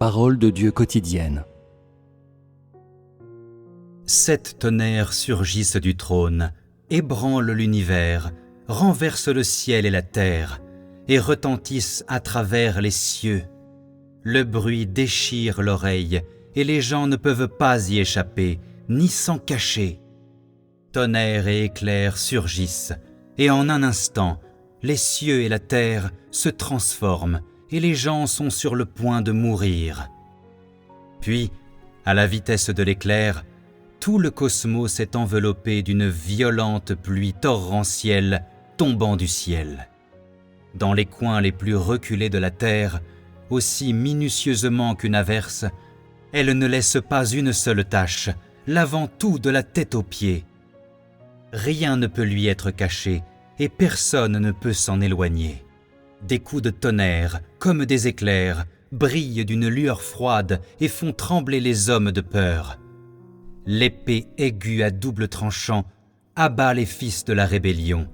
Parole de Dieu quotidienne. 7 tonnerres surgissent du trône, ébranlent l'univers, renversent le ciel et la terre, et retentissent à travers les cieux. Le bruit déchire l'oreille, et les gens ne peuvent pas y échapper, ni s'en cacher. Tonnerres et éclairs surgissent, et en un instant, les cieux et la terre se transforment, et les gens sont sur le point de mourir. Puis, à la vitesse de l'éclair, tout le cosmos est enveloppé d'une violente pluie torrentielle tombant du ciel. Dans les coins les plus reculés de la terre, aussi minutieusement qu'une averse, elle ne laisse pas une seule tache, lavant tout de la tête aux pieds. Rien ne peut lui être caché, et personne ne peut s'en éloigner. Des coups de tonnerre, comme des éclairs, brillent d'une lueur froide et font trembler les hommes de peur. L'épée aiguë à double tranchant abat les fils de la rébellion,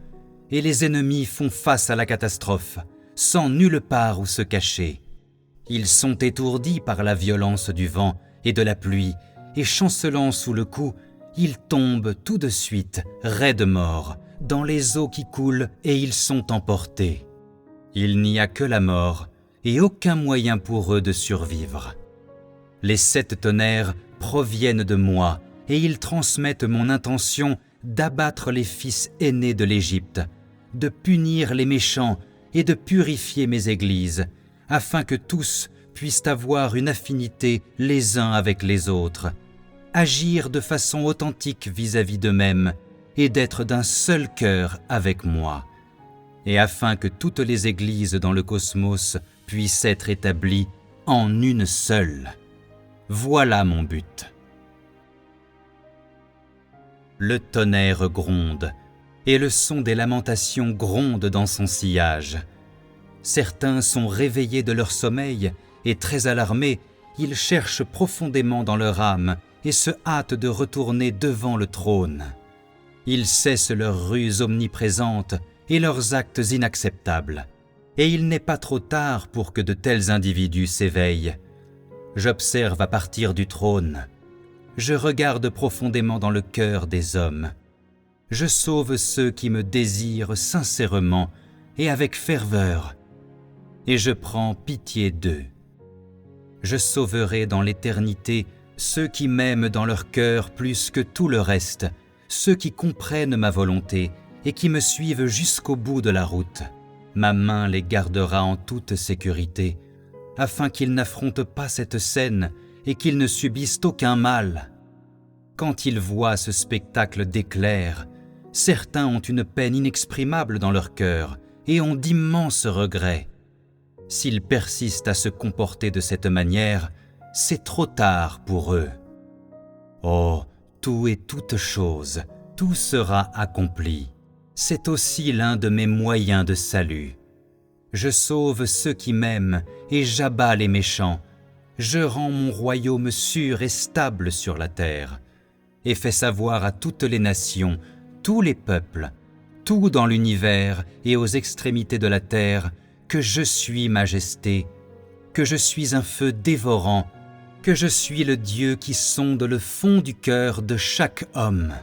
et les ennemis font face à la catastrophe, sans nulle part où se cacher. Ils sont étourdis par la violence du vent et de la pluie, et chancelant sous le coup, ils tombent tout de suite, raides morts, dans les eaux qui coulent, et ils sont emportés. Il n'y a que la mort, et aucun moyen pour eux de survivre. Les 7 tonnerres proviennent de moi, et ils transmettent mon intention d'abattre les fils aînés de l'Égypte, de punir les méchants et de purifier mes églises, afin que tous puissent avoir une affinité les uns avec les autres, agir de façon authentique vis-à-vis d'eux-mêmes et d'être d'un seul cœur avec moi, et afin que toutes les églises dans le cosmos puissent être établies en une seule. Voilà mon but. Le tonnerre gronde, et le son des lamentations gronde dans son sillage. Certains sont réveillés de leur sommeil, et très alarmés, ils cherchent profondément dans leur âme et se hâtent de retourner devant le trône. Ils cessent leurs ruses omniprésentes et leurs actes inacceptables, et il n'est pas trop tard pour que de tels individus s'éveillent. J'observe à partir du trône. Je regarde profondément dans le cœur des hommes. Je sauve ceux qui me désirent sincèrement et avec ferveur, et je prends pitié d'eux. Je sauverai dans l'éternité ceux qui m'aiment dans leur cœur plus que tout le reste, ceux qui comprennent ma volonté et qui me suivent jusqu'au bout de la route. Ma main les gardera en toute sécurité, afin qu'ils n'affrontent pas cette scène et qu'ils ne subissent aucun mal. Quand ils voient ce spectacle d'éclairs, certains ont une peine inexprimable dans leur cœur et ont d'immenses regrets. S'ils persistent à se comporter de cette manière, c'est trop tard pour eux. Oh, tout et toute chose, tout sera accompli. C'est aussi l'un de mes moyens de salut. Je sauve ceux qui m'aiment et j'abats les méchants. Je rends mon royaume sûr et stable sur la terre, et fais savoir à toutes les nations, tous les peuples, tout dans l'univers et aux extrémités de la terre, que je suis majesté, que je suis un feu dévorant, que je suis le Dieu qui sonde le fond du cœur de chaque homme.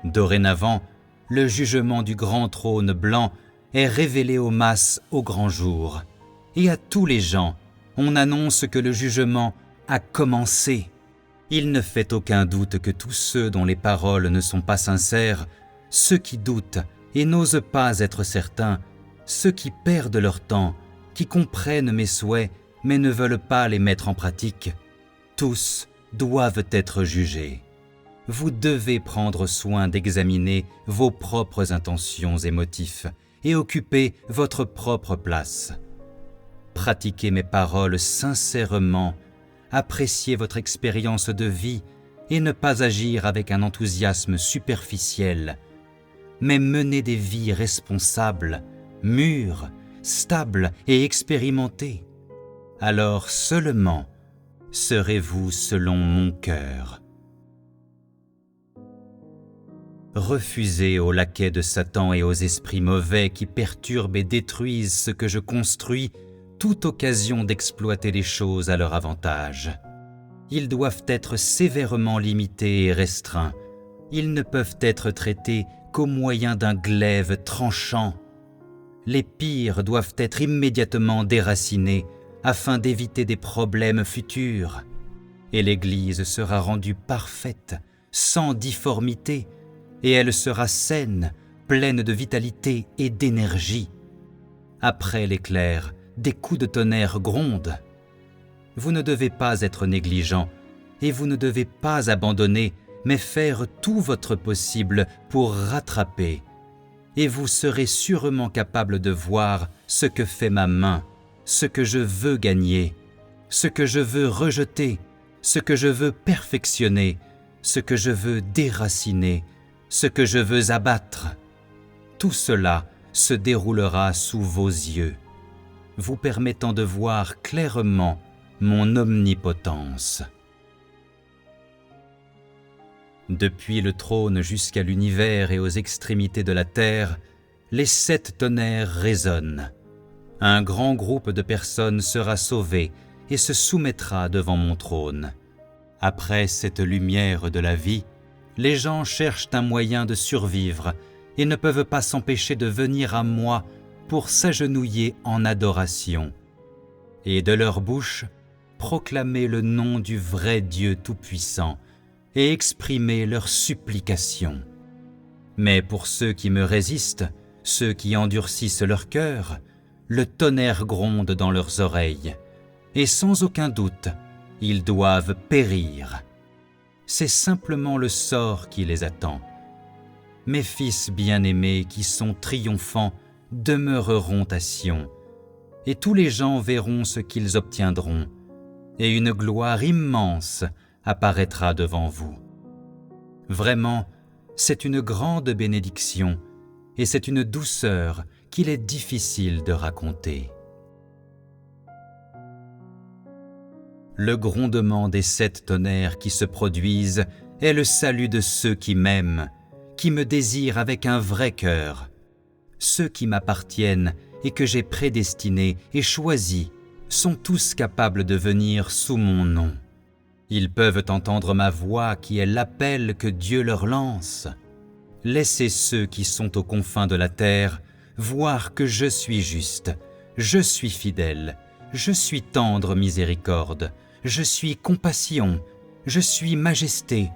Dorénavant, le jugement du grand trône blanc est révélé aux masses au grand jour, et à tous les gens, on annonce que le jugement a commencé. Il ne fait aucun doute que tous ceux dont les paroles ne sont pas sincères, ceux qui doutent et n'osent pas être certains, ceux qui perdent leur temps, qui comprennent mes souhaits mais ne veulent pas les mettre en pratique, tous doivent être jugés. Vous devez prendre soin d'examiner vos propres intentions et motifs et occuper votre propre place. Pratiquez mes paroles sincèrement, appréciez votre expérience de vie et ne pas agir avec un enthousiasme superficiel, mais menez des vies responsables, mûres, stables et expérimentées. Alors seulement serez-vous selon mon cœur. Refusez aux laquais de Satan et aux esprits mauvais qui perturbent et détruisent ce que je construis toute occasion d'exploiter les choses à leur avantage. Ils doivent être sévèrement limités et restreints. Ils ne peuvent être traités qu'au moyen d'un glaive tranchant. Les pires doivent être immédiatement déracinés afin d'éviter des problèmes futurs. Et l'Église sera rendue parfaite, sans difformité, et elle sera saine, pleine de vitalité et d'énergie. Après l'éclair, des coups de tonnerre grondent. Vous ne devez pas être négligent, et vous ne devez pas abandonner, mais faire tout votre possible pour rattraper. Et vous serez sûrement capable de voir ce que fait ma main, ce que je veux gagner, ce que je veux rejeter, ce que je veux perfectionner, ce que je veux déraciner, ce que je veux abattre. Tout cela se déroulera sous vos yeux, vous permettant de voir clairement mon omnipotence. Depuis le trône jusqu'à l'univers et aux extrémités de la terre, les 7 tonnerres résonnent. Un grand groupe de personnes sera sauvé et se soumettra devant mon trône. Après cette lumière de la vie, les gens cherchent un moyen de survivre et ne peuvent pas s'empêcher de venir à moi pour s'agenouiller en adoration, et de leur bouche proclamer le nom du vrai Dieu Tout-Puissant et exprimer leurs supplications. Mais pour ceux qui me résistent, ceux qui endurcissent leur cœur, le tonnerre gronde dans leurs oreilles, et sans aucun doute, ils doivent périr. C'est simplement le sort qui les attend. Mes fils bien-aimés qui sont triomphants demeureront à Sion, et tous les gens verront ce qu'ils obtiendront, et une gloire immense apparaîtra devant vous. Vraiment, c'est une grande bénédiction, et c'est une douceur qu'il est difficile de raconter. Le grondement des 7 tonnerres qui se produisent est le salut de ceux qui m'aiment, qui me désirent avec un vrai cœur. Ceux qui m'appartiennent et que j'ai prédestinés et choisis sont tous capables de venir sous mon nom. Ils peuvent entendre ma voix qui est l'appel que Dieu leur lance. Laissez ceux qui sont aux confins de la terre voir que je suis juste, je suis fidèle, je suis tendre miséricorde, je suis compassion, je suis majesté,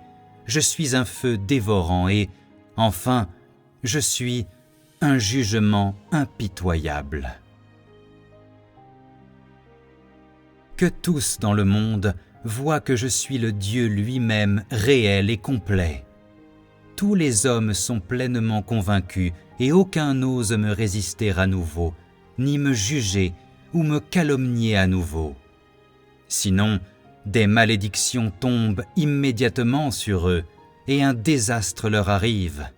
je suis un feu dévorant et, enfin, je suis un jugement impitoyable. Que tous dans le monde voient que je suis le Dieu lui-même réel et complet. Tous les hommes sont pleinement convaincus et aucun n'ose me résister à nouveau, ni me juger ou me calomnier à nouveau. Sinon, des malédictions tombent immédiatement sur eux et un désastre leur arrive.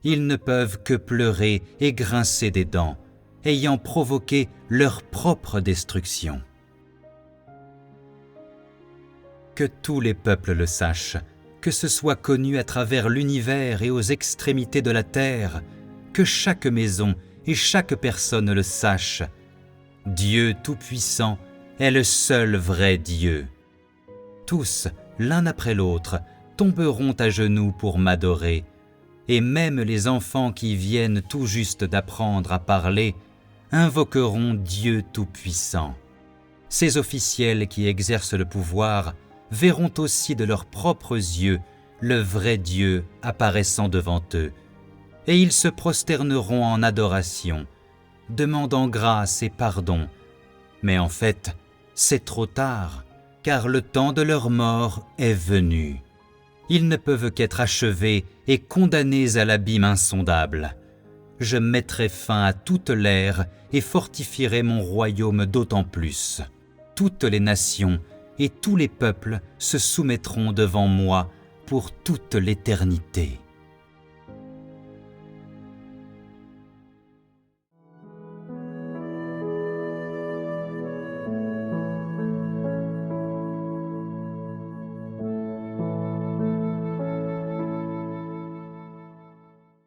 Ils ne peuvent que pleurer et grincer des dents, ayant provoqué leur propre destruction. Que tous les peuples le sachent, que ce soit connu à travers l'univers et aux extrémités de la terre, que chaque maison et chaque personne le sache. Dieu Tout-Puissant est le seul vrai Dieu. Tous, l'un après l'autre, tomberont à genoux pour m'adorer, et même les enfants qui viennent tout juste d'apprendre à parler invoqueront Dieu Tout-Puissant. Ces officiels qui exercent le pouvoir verront aussi de leurs propres yeux le vrai Dieu apparaissant devant eux, et ils se prosterneront en adoration, demandant grâce et pardon. Mais en fait, c'est trop tard, car le temps de leur mort est venu. Ils ne peuvent qu'être achevés et condamnés à l'abîme insondable. Je mettrai fin à toute l'ère et fortifierai mon royaume d'autant plus. Toutes les nations et tous les peuples se soumettront devant moi pour toute l'éternité.